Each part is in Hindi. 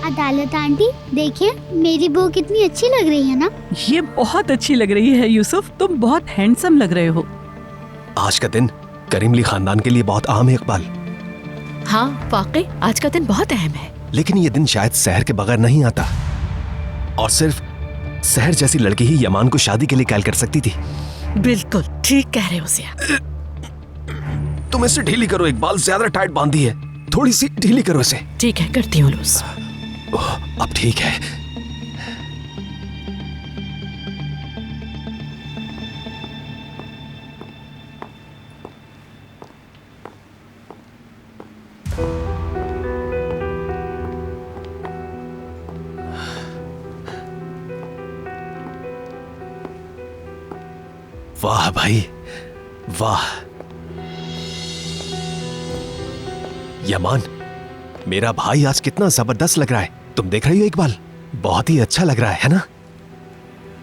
अदालत आंटी, देखिए मेरी बहू कितनी अच्छी लग रही है ना। ये बहुत अच्छी लग रही है यूसुफ, तुम बहुत हैंडसम लग रहे हो। आज का दिन करीमली खानदान के लिए बहुत अहम है इकबाल। हाँ वाकई आज का दिन बहुत अहम है। लेकिन ये दिन शायद सहर के बगैर नहीं आता, और सिर्फ सहर जैसी लड़की ही यमान को शादी के लिए कैल कर सकती थी। बिल्कुल ठीक कह रहे हो ज़िया। तुम इसे ढीली करो इकबाल, ज्यादा टाइट बांधी है, थोड़ी सी ढीली करो इसे। ठीक है करती हूँ लूज। अब ठीक है। वाह भाई वाह। यमान, मेरा भाई आज कितना जबरदस्त लग रहा है। तुम देख रही हो इकबाल, बहुत ही अच्छा लग रहा है ना?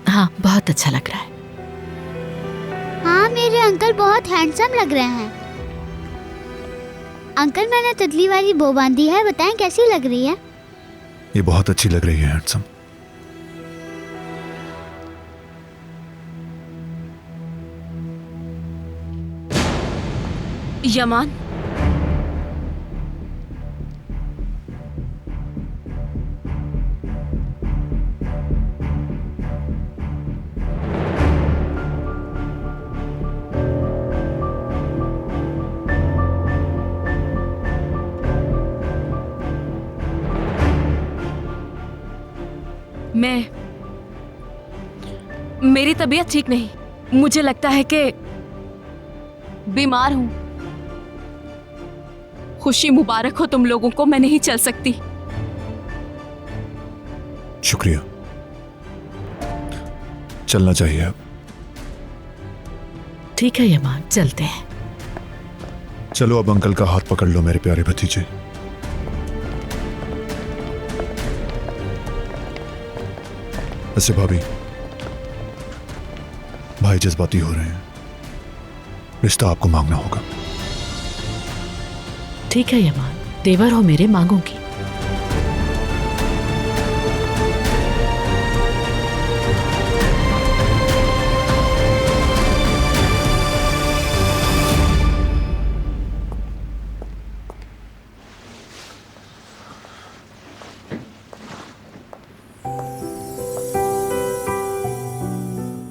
हाँ बहुत अच्छा लग रहा है। हाँ मेरे अंकल बहुत हैंडसम लग रहे हैं। अंकल मैंने तितली वाली बो बांधी है, बताएं कैसी लग रही है? ये बहुत अच्छी लग रही है हैंडसम। यमान, मेरी तबीयत ठीक नहीं, मुझे लगता है कि बीमार हूं। खुशी मुबारक हो तुम लोगों को, मैं नहीं चल सकती। शुक्रिया, चलना चाहिए अब। ठीक है यमान, चलते हैं। चलो अब अंकल का हाथ पकड़ लो मेरे प्यारे भतीजे। ऐसे भाभी, भाई जज्बाती हो रहे हैं, रिश्ता आपको मांगना होगा। ठीक है यमान, देवर हो मेरे, मांगूंगी।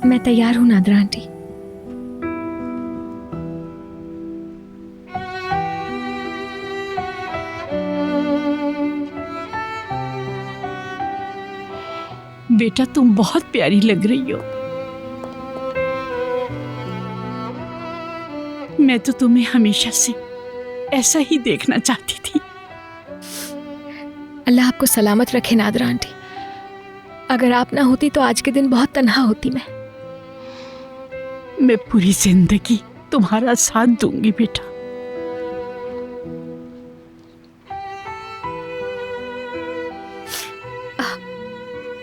मैं तैयार हूं नादरा आंटी। बेटा तुम बहुत प्यारी लग रही हो। मैं तो तुम्हें हमेशा से ऐसा ही देखना चाहती थी। अल्लाह आपको सलामत रखे नादरा आंटी। अगर आप ना होती तो आज के दिन बहुत तन्हा होती मैं पूरी जिंदगी तुम्हारा साथ दूंगी बेटा।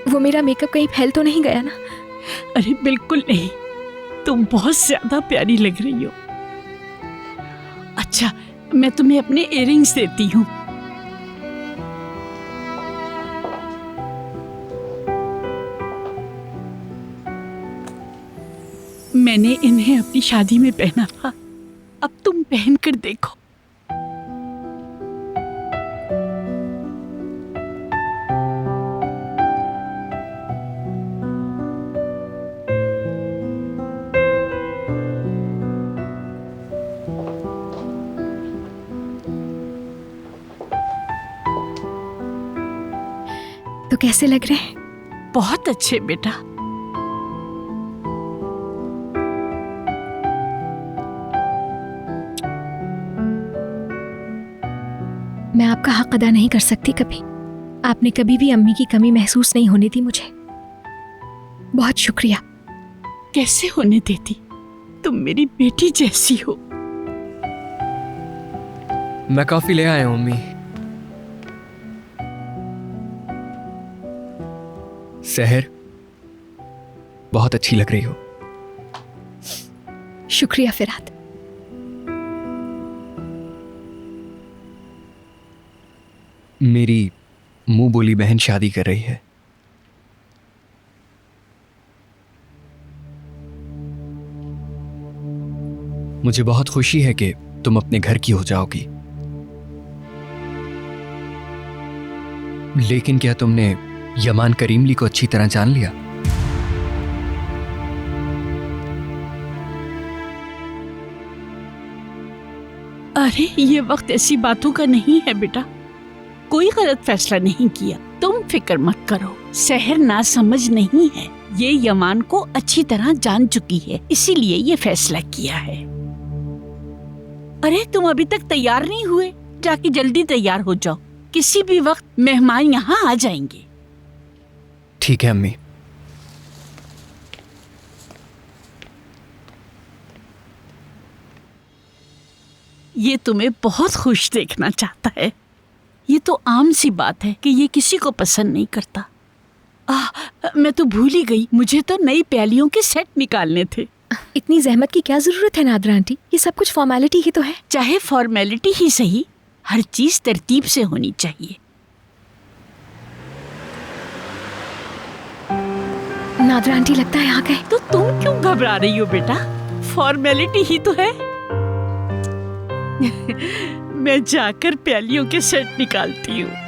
वो मेरा मेकअप कहीं फैल तो नहीं गया ना? अरे बिल्कुल नहीं, तुम बहुत ज्यादा प्यारी लग रही हो। अच्छा, मैं तुम्हें अपने इयररिंग्स देती हूँ। मैंने इन्हें अपनी शादी में पहना था, अब तुम पहन कर देखो। तो कैसे लग रहे हैं? बहुत अच्छे बेटा। मैं आपका हक अदा नहीं कर सकती कभी। आपने कभी भी अम्मी की कमी महसूस नहीं होने दी मुझे। बहुत शुक्रिया। कैसे होने देती, तुम मेरी बेटी जैसी हो। मैं कॉफी ले आया हूं अम्मी। सहर, बहुत अच्छी लग रही हो। शुक्रिया फिरात। मेरी मुंह बोली बहन शादी कर रही है। मुझे बहुत खुशी है कि तुम अपने घर की हो जाओगी। लेकिन क्या तुमने यमान करीमली को अच्छी तरह जान लिया? अरे ये वक्त ऐसी बातों का नहीं है बेटा, कोई गलत फैसला नहीं किया, तुम फिक्र मत करो। सहर ना समझ नहीं है, ये यमान को अच्छी तरह जान चुकी है, इसीलिए ये फैसला किया है। अरे तुम अभी तक तैयार नहीं हुए, जाके जल्दी तैयार हो जाओ, किसी भी वक्त मेहमान यहाँ आ जाएंगे। ठीक है अम्मी। ये तुम्हें बहुत खुश देखना चाहता है। ये तो आम सी बात है कि ये किसी को पसंद नहीं करता। मैं तो भूल ही गई, मुझे तो नई प्यालियों के सेट निकालने थे। इतनी जहमत की क्या जरूरत है नादरा आंटी, ये सब कुछ फॉर्मेलिटी ही तो है। चाहे फॉर्मेलिटी ही सही, हर चीज तरतीब से होनी चाहिए। नादरा आंटी लगता है आ गए। तो तुम क्यों घबरा रही हो बेटा, फॉर्मेलिटी ही तो है। मैं जाकर प्यालियों के सेट निकालती हूँ।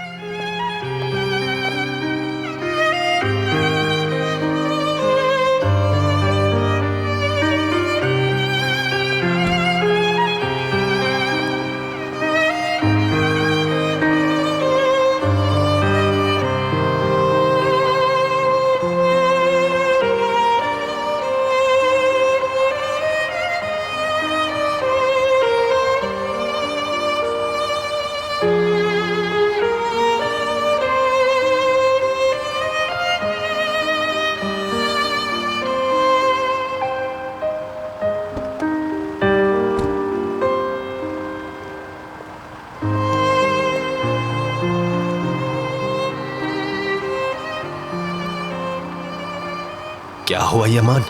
क्या हुआ यमान?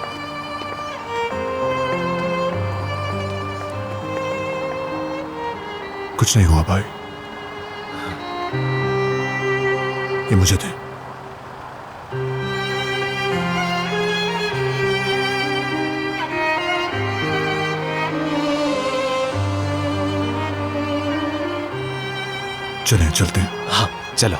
कुछ नहीं हुआ भाई, ये मुझे दे। चलें, चलते हैं। हाँ चलो।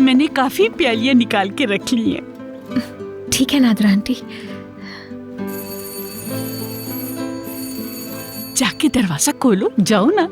मैंने काफी प्यालियां निकाल के रख ली हैं। ठीक है नादरा आंटी। जाके दरवाजा खोलो, जाओ ना।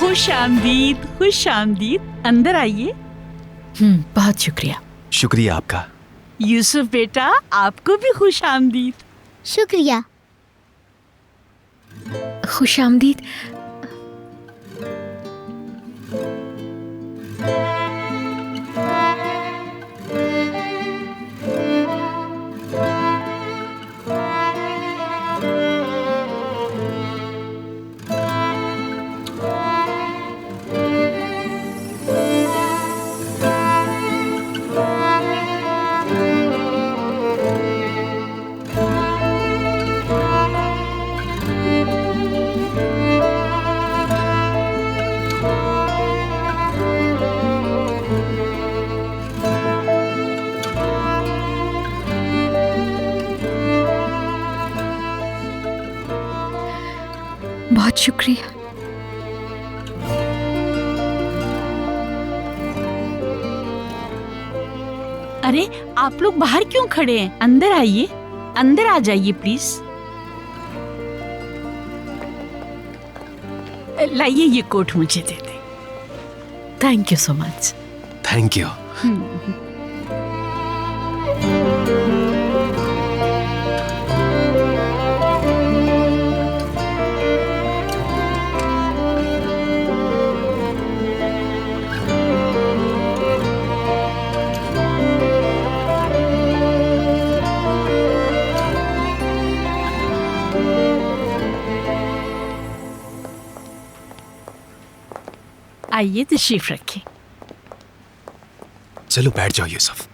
खुश आमदीद, खुश आमदीद। अंदर आइए। बहुत शुक्रिया। शुक्रिया आपका। यूसुफ बेटा, आपको भी खुश आमदीद। शुक्रिया। खुश आमदीद। बहुत शुक्रिया। अरे आप लोग बाहर क्यों खड़े हैं? अंदर आइए, अंदर आ जाइए प्लीज। लाइए ये कोट मुझे दे दे। Thank you so much. Thank you. आइए तशरीफ रखिए। चलो बैठ जाओ यूसुफ।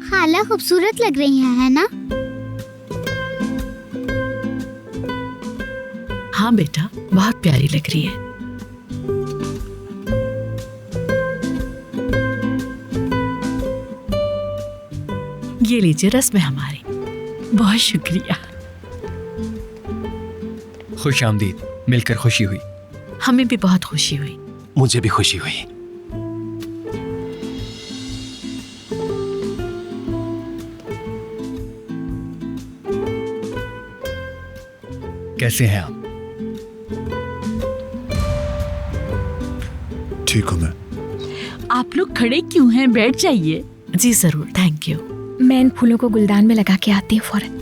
खाला खूबसूरत लग रही है ना? हाँ बेटा, बहुत प्यारी लग रही है। ये लीजिए रस्म हमारी। बहुत शुक्रिया। खुश आमदीद, मिलकर खुशी हुई। हमें भी बहुत खुशी हुई। मुझे भी खुशी हुई। कैसे हैं आप? ठीक हूं मैं। आप लोग खड़े क्यों हैं? बैठ जाइए। जी जरूर, थैंक यू। मैं इन फूलों को गुलदान में लगा के आती हूँ फौरन।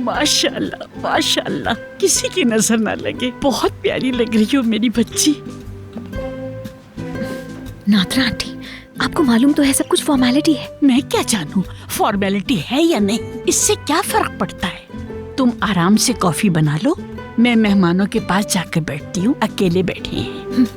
माशाल्लाह माशाल्लाह, किसी की नजर ना लगे। बहुत प्यारी लग रही हो मेरी बच्ची। नादरा आंटी, आपको मालूम तो है सब कुछ फॉर्मेलिटी है। मैं क्या जानूं फॉर्मेलिटी है या नहीं, इससे क्या फर्क पड़ता है। तुम आराम से कॉफी बना लो, मैं मेहमानों के पास जाकर बैठती हूँ। अकेले बैठे हैं।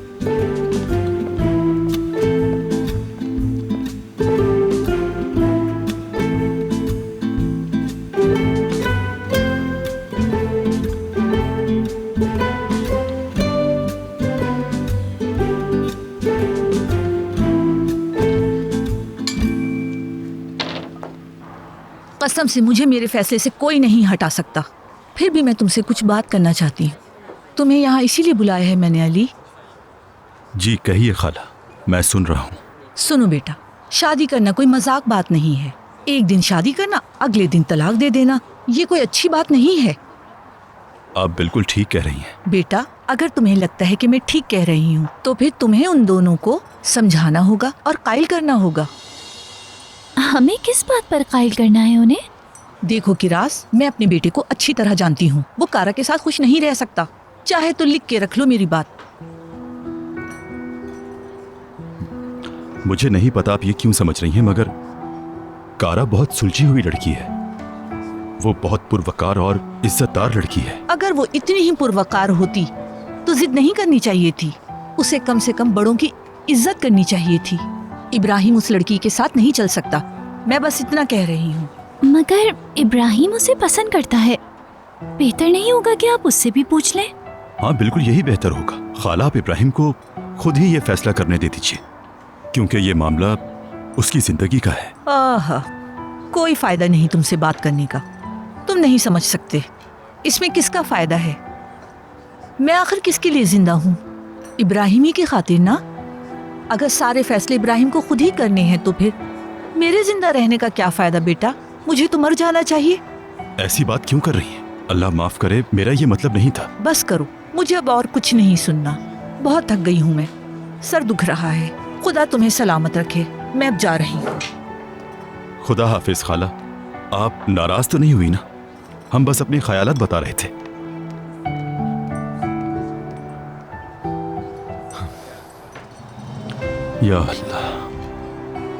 कसम से मुझे मेरे फैसले से कोई नहीं हटा सकता। फिर भी मैं तुमसे कुछ बात करना चाहती हूँ। तुम्हें यहाँ इसीलिए बुलाया है मैंने अली। जी कहिए खाला, मैं सुन रहा हूँ। सुनो बेटा, शादी करना कोई मजाक बात नहीं है। एक दिन शादी करना, अगले दिन तलाक दे देना, ये कोई अच्छी बात नहीं है। आप बिल्कुल ठीक कह रही हैं। बेटा, अगर तुम्हें लगता है कि मैं ठीक कह रही हूँ तो फिर तुम्हें उन दोनों को समझाना होगा और कायल करना होगा। हमें किस बात पर कायल करना है उन्हें? देखो किरास, मैं अपने बेटे को अच्छी तरह जानती हूँ। वो कारा के साथ खुश नहीं रह सकता। चाहे तो लिख के रख लो मेरी बात। मुझे नहीं पता आप ये क्यों समझ रही हैं, मगर कारा बहुत सुलझी हुई लड़की है। वो बहुत पुरवकार और इज्जतदार लड़की है। अगर वो इतनी ही पुरवकार होती तो जिद नहीं करनी चाहिए थी। उसे कम से कम बड़ों की इज्जत करनी चाहिए थी। इब्राहिम उस लड़की के साथ नहीं चल सकता। मैं बस इतना कह रही हूँ। मगर इब्राहिम उसे पसंद करता है। बेहतर नहीं होगा कि आप उससे भी पूछ लें? हाँ बिल्कुल, यही बेहतर होगा। खाला, आप इब्राहिम को खुद ही ये फैसला करने दे दीजिए, क्योंकि ये मामला उसकी जिंदगी का है। आहा, कोई फायदा नहीं तुमसे बात करने का। तुम नहीं समझ सकते इसमें किसका फायदा है। मैं आखिर किसके लिए जिंदा हूँ? इब्राहिम ही की खातिर ना। अगर सारे फैसले इब्राहिम को खुद ही करने हैं तो फिर मेरे जिंदा रहने का क्या फायदा बेटा? मुझे तो मर जाना चाहिए। ऐसी बात क्यों कर रही है? अल्लाह माफ करे, मेरा ये मतलब नहीं था। बस करो, मुझे अब और कुछ नहीं सुनना। बहुत थक गई हूँ मैं, सर दुख रहा है। खुदा तुम्हें सलामत रखे। मैं अब जा रही हूँ। खुदा हाफिज खाला। आप नाराज तो नहीं हुई ना? हम बस अपने ख्यालात बता रहे थे। या अल्लाह,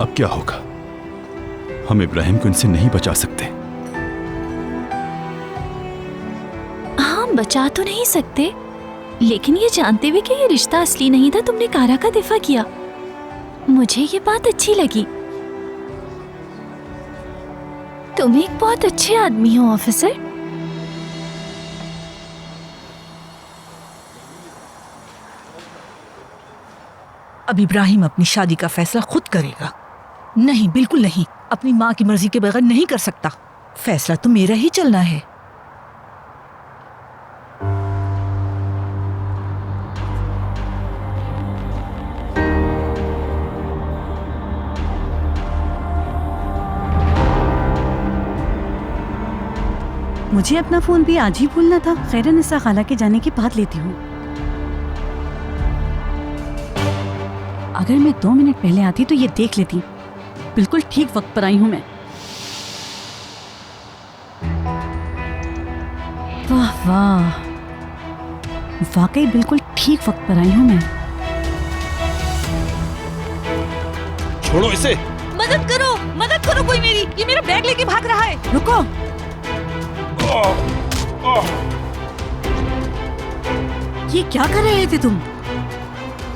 अब क्या होगा? हम इब्राहिम को इनसे नहीं बचा सकते। हाँ, बचा तो नहीं सकते, लेकिन ये जानते हुए कि ये रिश्ता असली नहीं था, तुमने कारा का दिफा किया। मुझे ये बात अच्छी लगी। तुम एक बहुत अच्छे आदमी हो ऑफिसर। अब इब्राहिम अपनी शादी का फैसला खुद करेगा। नहीं, बिल्कुल नहीं। अपनी माँ की मर्जी के बगैर नहीं कर सकता। फैसला तो मेरा ही चलना है। मुझे अपना फोन भी आज ही भूलना था। खैरनिसा खाला के जाने के बाद लेती हूँ। अगर मैं 2 मिनट पहले आती तो ये देख लेती। बिल्कुल ठीक वक्त पर आई हूँ मैं। वाह वाह, वाकई बिल्कुल ठीक वक्त पर आई हूँ मैं। छोड़ो इसे। मदद करो कोई मेरी। ये मेरा बैग लेके भाग रहा है। रुको। ये क्या कर रहे थे तुम?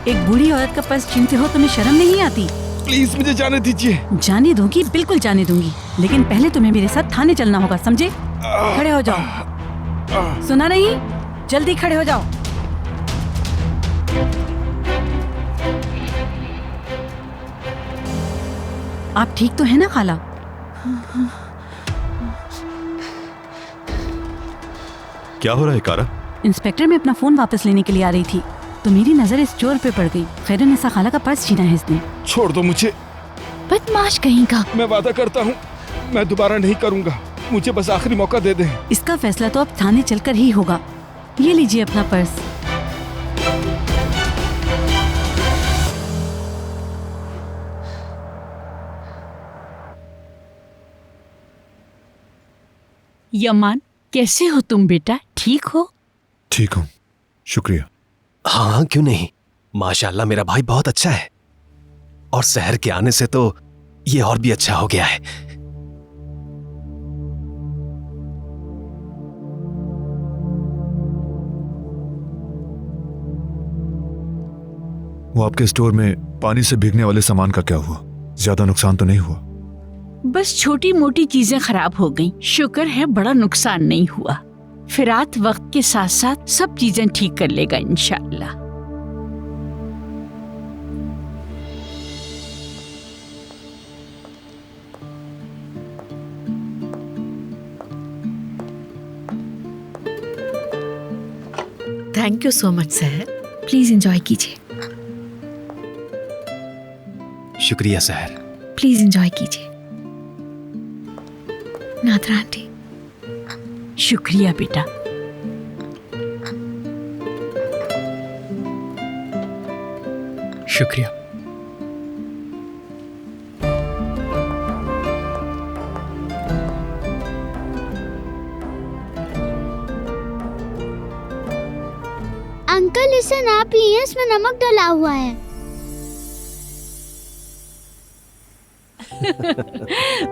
एक बूढ़ी औरत का पर्स छीनते हो, तुम्हें शर्म नहीं आती? प्लीज मुझे जाने दीजिए। जाने दूंगी, बिल्कुल जाने दूंगी, लेकिन पहले तुम्हें मेरे साथ थाने चलना होगा, समझे? खड़े हो जाओ। सुना नहीं? जल्दी खड़े हो जाओ। आप ठीक तो है ना खाला? क्या हो रहा है कारा? इंस्पेक्टर, मैं अपना फोन वापस लेने के लिए आ रही थी तो मेरी नजर इस चोर पे पड़ गई। खैरनिसा खाला का पर्स छीना है इसने। छोड़ दो मुझे। बदमाश कहीं का। मैं वादा करता हूँ मैं दोबारा नहीं करूँगा। मुझे बस आखिरी मौका दे दें। इसका फैसला तो अब थाने चलकर ही होगा। ये लीजिए अपना पर्स। यमान, कैसे हो तुम बेटा? ठीक हो? ठीक हूँ, शुक्रिया। हाँ, क्यों नहीं। माशाल्लाह मेरा भाई बहुत अच्छा है, और शहर के आने से तो ये और भी अच्छा हो गया है। वो आपके स्टोर में पानी से भीगने वाले सामान का क्या हुआ? ज्यादा नुकसान तो नहीं हुआ? बस छोटी मोटी चीजें खराब हो गईं। शुक्र है बड़ा नुकसान नहीं हुआ। फिरात वक्त के साथ साथ सब चीजें ठीक कर लेगा इंशाअल्लाह। थैंक यू सो मच सहर। प्लीज एंजॉय कीजिए। शुक्रिया सहर। प्लीज एंजॉय कीजिए। नादरा आंटी। शुक्रिया बेटा। शुक्रिया। अंकल इसे ना पिए, इसमें नमक डला हुआ है।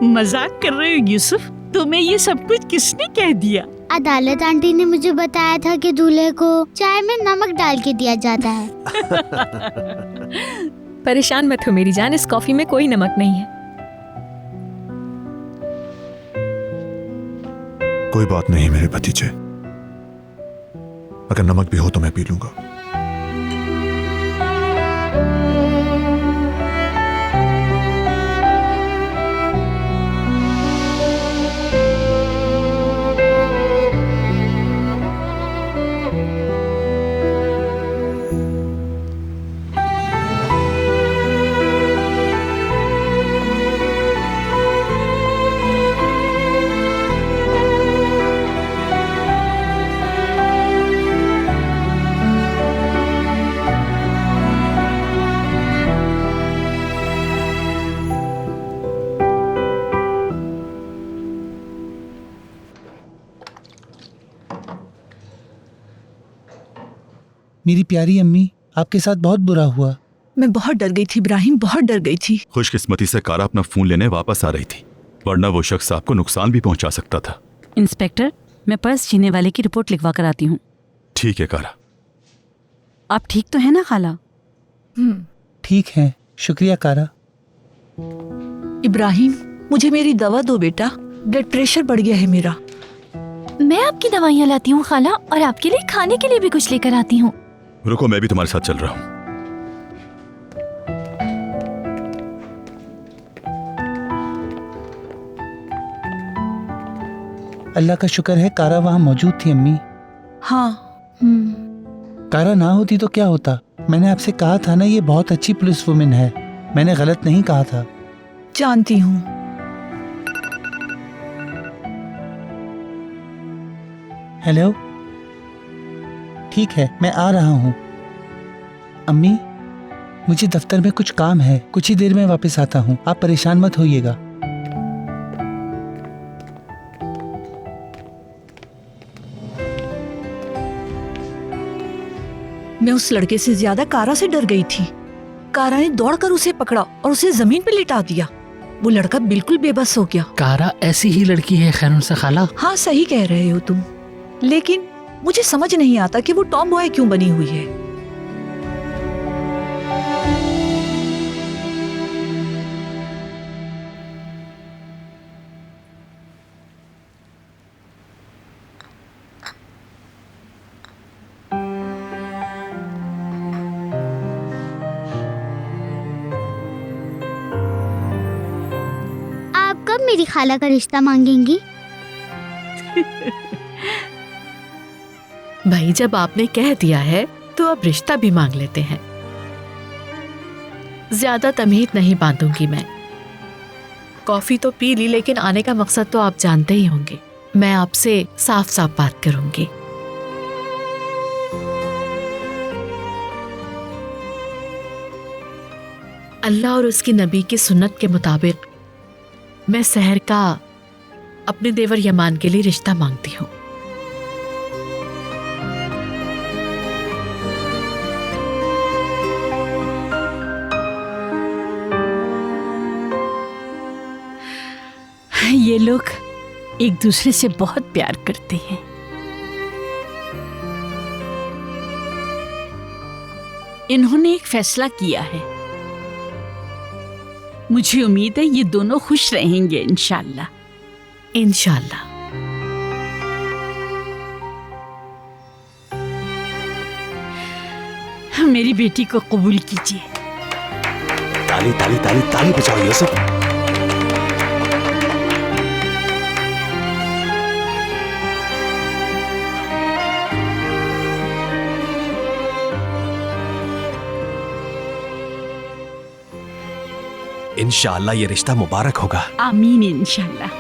मजाक कर रहे हो यूसुफ? तुम्हें ये सब कुछ किसने कह दिया? अदालत आंटी ने मुझे बताया था कि दूल्हे को चाय में नमक डाल के दिया जाता है। परेशान मत हो मेरी जान, इस कॉफी में कोई नमक नहीं है। कोई बात नहीं मेरे भतीजे, अगर नमक भी हो तो मैं पी लूंगा। मेरी प्यारी अम्मी, आपके साथ बहुत बुरा हुआ। मैं बहुत डर गई थी इब्राहिम, बहुत डर गई थी। खुशकिस्मती से कारा अपना फोन लेने वापस आ रही थी, वरना वो शख्स आपको नुकसान भी पहुंचा सकता था। इंस्पेक्टर, मैं पर्स छीनने वाले की रिपोर्ट लिखवा कर आती हूँ। ठीक है कारा। आप ठीक तो है ना खाला? ठीक है, शुक्रिया कारा। इब्राहिम, मुझे मेरी दवा दो बेटा, ब्लड प्रेशर बढ़ गया है मेरा। मैं आपकी दवाइयाँ लाती हूँ खाला, और आपके लिए खाने के लिए भी कुछ लेकर आती हूँ। रुको, मैं भी तुम्हारे साथ चल रहा हूँ। अल्लाह का शुक्र है कारा वहाँ मौजूद थी अम्मी। हाँ। कारा ना होती तो क्या होता? मैंने आपसे कहा था ना, ये बहुत अच्छी पुलिस वुमेन है। मैंने गलत नहीं कहा था। जानती हूँ। हेलो, ठीक है, मैं आ रहा हूँ। अम्मी, मुझे दफ्तर में कुछ काम है, कुछ ही देर में वापस आता हूँ, आप परेशान मत होइएगा। मैं उस लड़के से ज्यादा कारा से डर गई थी। कारा ने दौड़कर उसे पकड़ा और उसे जमीन पर लिटा दिया। वो लड़का बिल्कुल बेबस हो गया। कारा ऐसी ही लड़की है खैरुनिसा खाला। हाँ, सही कह रहे हो तुम, लेकिन मुझे समझ नहीं आता कि वो टॉम बॉय क्यों बनी हुई है। आप कब मेरी खाला का रिश्ता मांगेंगी? भाई, जब आपने कह दिया है तो अब रिश्ता भी मांग लेते हैं। ज्यादा तमीज नहीं बांधूंगी मैं। कॉफी तो पी ली, लेकिन आने का मकसद तो आप जानते ही होंगे। मैं आपसे साफ साफ बात करूंगी। अल्लाह और उसकी नबी की सुन्नत के मुताबिक मैं सहर का अपने देवर यमान के लिए रिश्ता मांगती हूँ। ये लोग एक दूसरे से बहुत प्यार करते हैं। इन्होंने एक फैसला किया है। मुझे उम्मीद है ये दोनों खुश रहेंगे इंशाल्लाह। इंशाल्लाह। मेरी बेटी को कबूल कीजिए। ताली ताली ताली ताली बजाओ यूसुफ। इंशाअल्लाह ये रिश्ता मुबारक होगा। आमीन इंशाअल्लाह।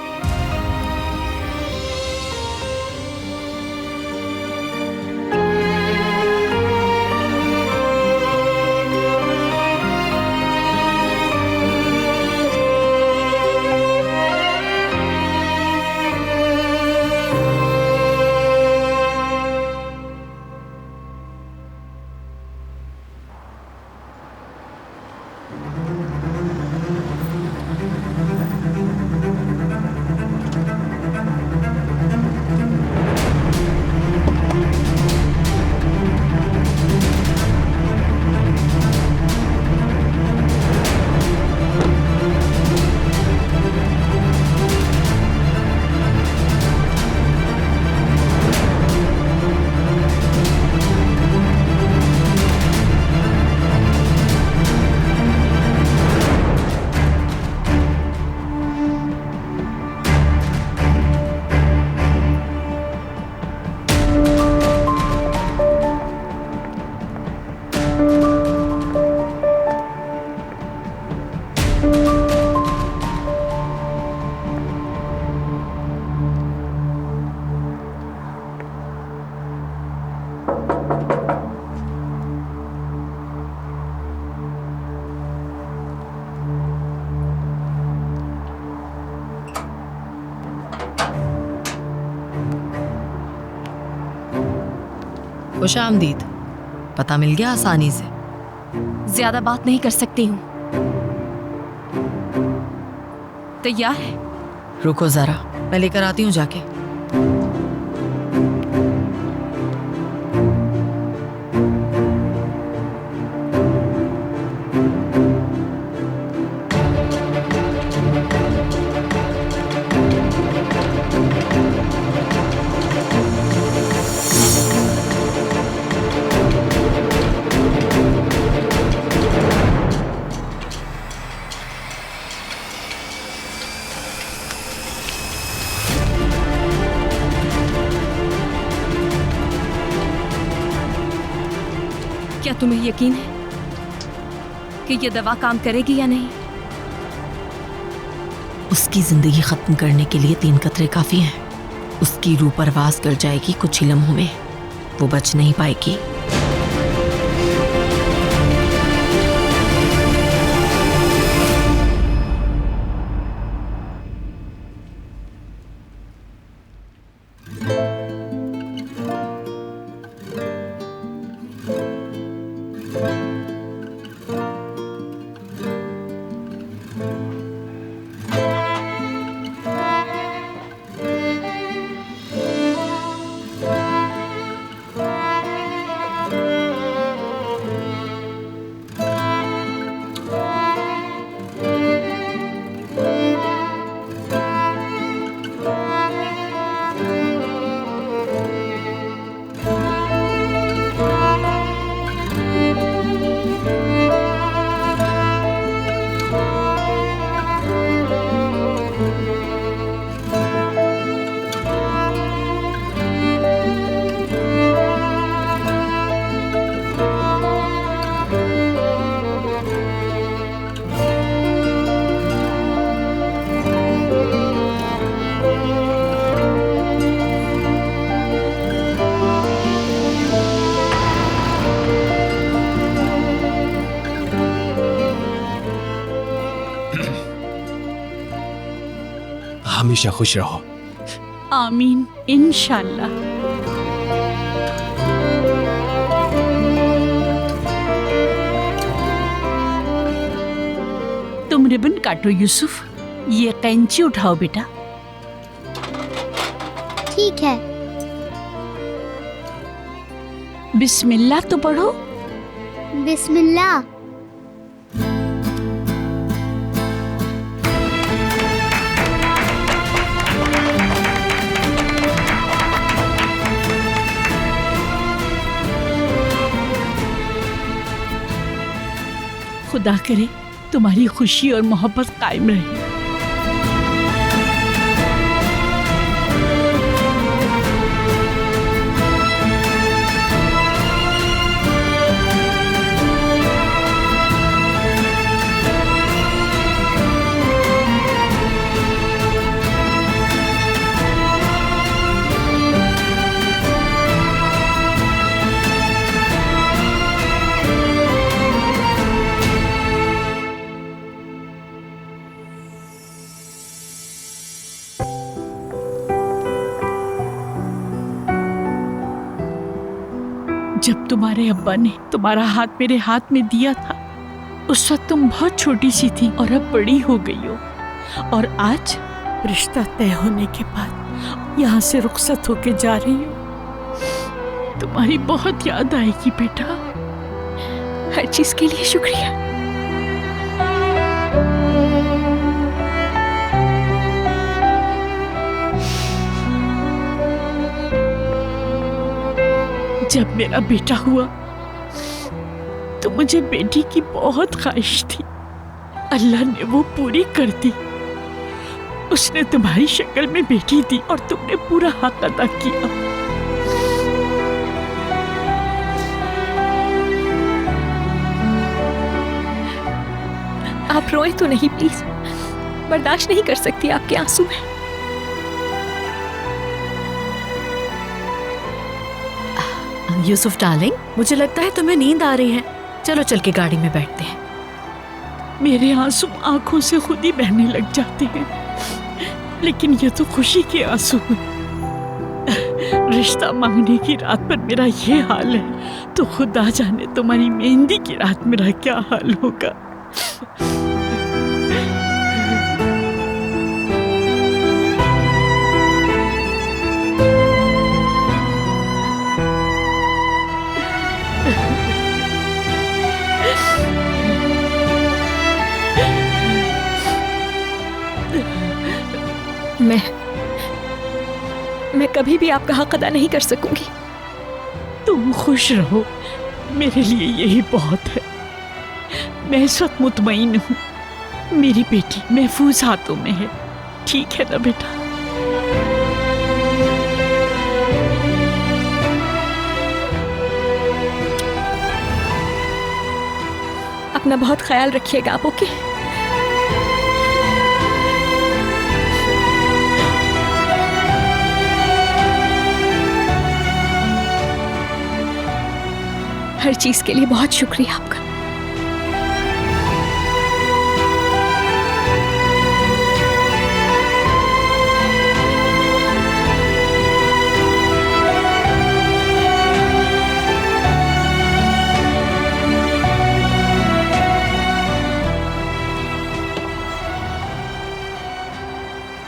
खुश आमदीद। पता मिल गया आसानी से। ज्यादा बात नहीं कर सकती हूँ। तैयार है? रुको जरा, मैं लेकर आती हूँ जाके। क्या तुम्हें यकीन है कि ये दवा काम करेगी या नहीं? उसकी जिंदगी खत्म करने के लिए 3 कतरे काफी हैं। उसकी रूह परवास कर जाएगी कुछ ही लम्हों में, वो बच नहीं पाएगी। हमेशा खुश रहो। आमीन, इंशाल्लाह। तुम रिबन काटो यूसुफ, ये कैंची उठाओ बेटा। ठीक है। बिस्मिल्लाह तो पढ़ो। बिस्मिल्लाह। खुदा करे तुम्हारी खुशी और मोहब्बत कायम रहे। जब तुम्हारे अब्बा ने तुम्हारा हाथ मेरे हाथ में दिया था, उस वक्त तुम बहुत छोटी सी थी और अब बड़ी हो गई हो। और आज रिश्ता तय होने के बाद यहाँ से रुखसत होके जा रही हो। तुम्हारी बहुत याद आएगी बेटा। हर चीज के लिए शुक्रिया। जब मेरा बेटा हुआ तो मुझे बेटी की बहुत ख्वाहिश थी। अल्लाह ने वो पूरी कर दी। उसने तुम्हारी शक्ल में बेटी दी और तुमने पूरा हक अदा किया। आप रोए तो नहीं प्लीज, बर्दाश्त नहीं कर सकती आपके आंसू में। यूसुफ डार्लिंग, मुझे लगता है तुम्हें नींद आ रही है। चलो चल के गाड़ी में बैठते हैं। मेरे आंसू आंखों से खुद ही बहने लग जाते हैं, लेकिन ये तो खुशी के आंसू हैं। रिश्ता मांगने की रात पर मेरा ये हाल है, तो खुदा जाने तुम्हारी मेहंदी की रात मेरा क्या हाल होगा। मैं कभी भी आपका हक अदा नहीं कर सकूंगी। तुम खुश रहो, मेरे लिए यही बहुत है। मैं इस वक्त मुतमईन हूँ, मेरी बेटी महफूज हाथों में है। ठीक है ना बेटा? अपना बहुत ख्याल रखिएगा आप, ओके? हर चीज के लिए बहुत शुक्रिया आपका।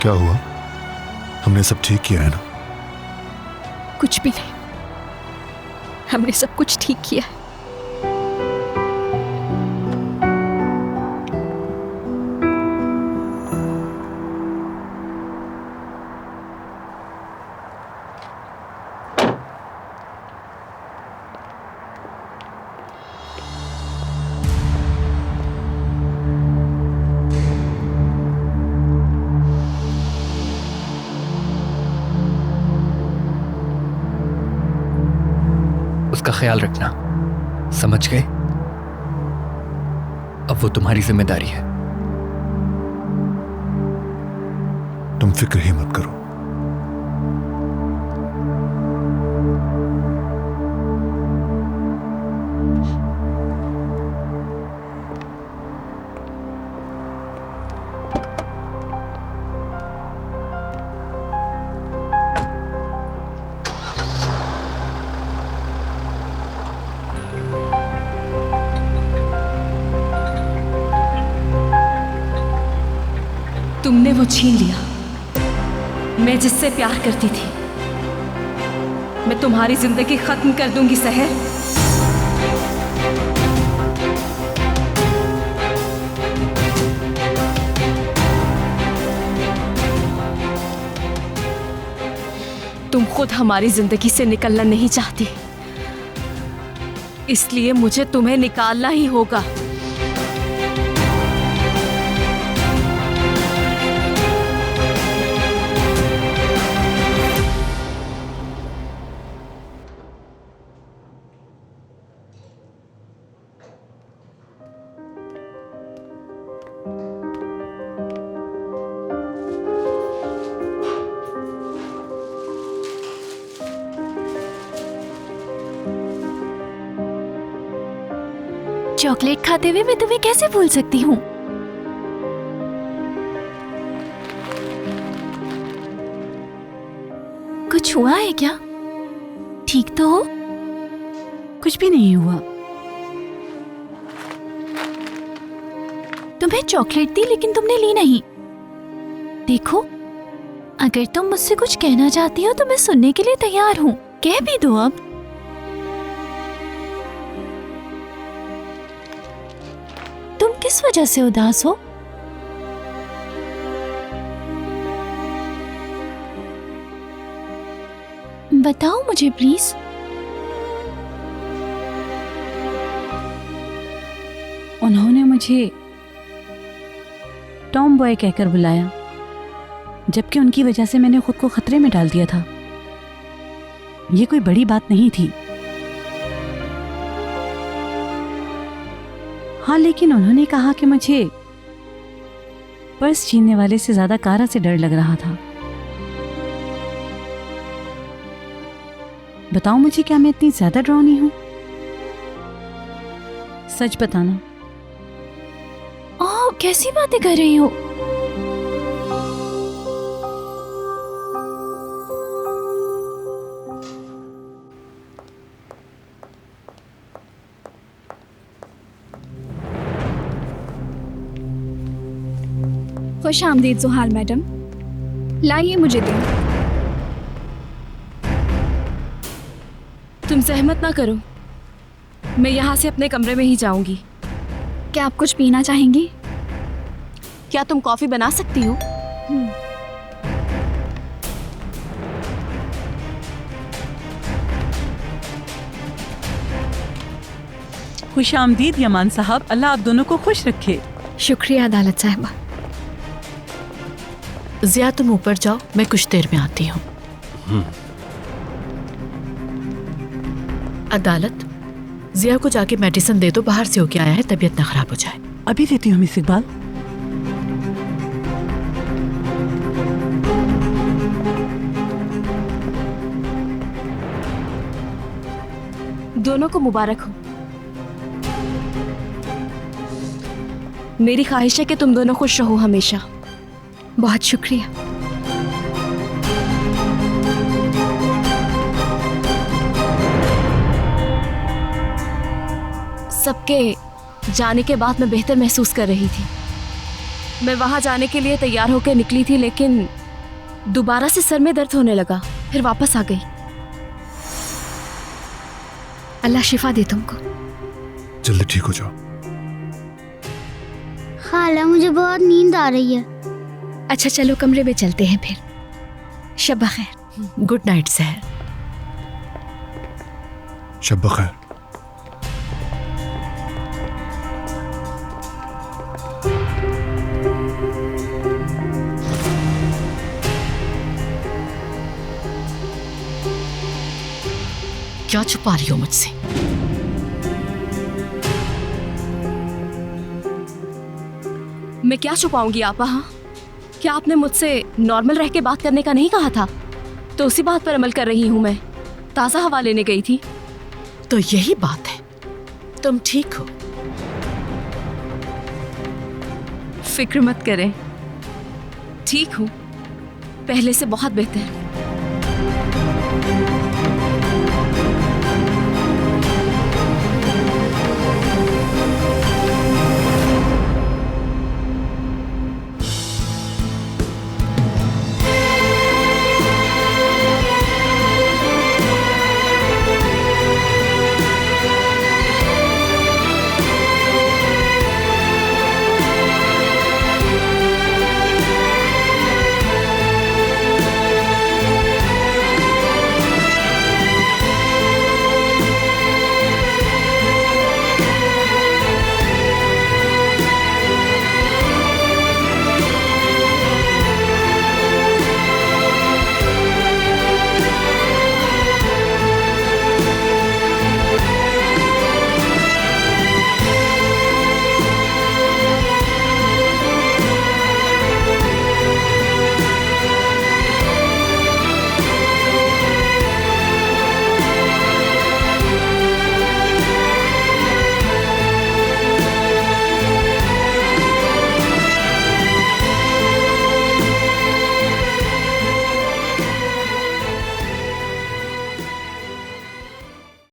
क्या हुआ? हमने सब ठीक किया है ना? कुछ भी नहीं, हमने सब कुछ ठीक किया है। उसका ख्याल रखना, समझ गए? अब वो तुम्हारी जिम्मेदारी है। तुम फिक्र ही मत करो। तुमने वो छीन लिया, मैं जिससे प्यार करती थी। मैं तुम्हारी जिंदगी खत्म कर दूंगी सहर। तुम खुद हमारी जिंदगी से निकलना नहीं चाहती, इसलिए मुझे तुम्हें निकालना ही होगा। चॉकलेट खाते हुए मैं तुम्हें कैसे भूल सकती हूँ? कुछ हुआ है क्या? ठीक तो हो? कुछ भी नहीं हुआ। तुम्हें चॉकलेट दी लेकिन तुमने ली नहीं। देखो, अगर तुम मुझसे कुछ कहना चाहती हो तो मैं सुनने के लिए तैयार हूँ। कह भी दो अब। तुम किस वजह से उदास हो? बताओ मुझे प्लीज। उन्होंने मुझे टॉम बॉय कहकर बुलाया, जबकि उनकी वजह से मैंने खुद को खतरे में डाल दिया था। ये कोई बड़ी बात नहीं थी। हाँ, लेकिन उन्होंने कहा कि मुझे पर्स छीनने वाले से ज्यादा कारा से डर लग रहा था। बताओ मुझे, क्या मैं इतनी ज्यादा डरावनी हूं? सच बताना। ओह, कैसी बातें कर रही हो? खुश आमदीद जुहाल मैडम, लाइए मुझे दें। तुम सहमत ना करो, मैं यहाँ से अपने कमरे में ही जाऊंगी। क्या आप कुछ पीना चाहेंगी? क्या तुम कॉफी बना सकती हो? खुश आमदीद यमान साहब, अल्लाह आप दोनों को खुश रखे। शुक्रिया अदालत साहिबा। जिया तुम ऊपर जाओ, मैं कुछ देर में आती हूँ। अदालत, जिया को जाके मेडिसिन दे दो, बाहर से होके आया है, तबीयत ना खराब हो जाए। अभी देती हूँ मिस इकबाल। दोनों को मुबारक हो। मेरी ख्वाहिश है कि तुम दोनों खुश रहो हमेशा। बहुत शुक्रिया। सबके जाने के बाद मैं बेहतर महसूस कर रही थी। मैं वहां जाने के लिए तैयार होकर निकली थी, लेकिन दोबारा से सर में दर्द होने लगा, फिर वापस आ गई। अल्लाह शिफा दे तुमको। जल्दी ठीक हो जाओ। खाला मुझे बहुत नींद आ रही है। अच्छा चलो कमरे में चलते हैं फिर। शब खैर। गुड नाइट सहर। शब खैर। क्या छुपा रही हो मुझसे? मैं क्या छुपाऊंगी आपा? हाँ, क्या आपने मुझसे नॉर्मल रह के बात करने का नहीं कहा था? तो उसी बात पर अमल कर रही हूं मैं। ताज़ा हवा लेने गई थी। तो यही बात है, तुम ठीक हो? फिक्र मत करें, ठीक हूं, पहले से बहुत बेहतर।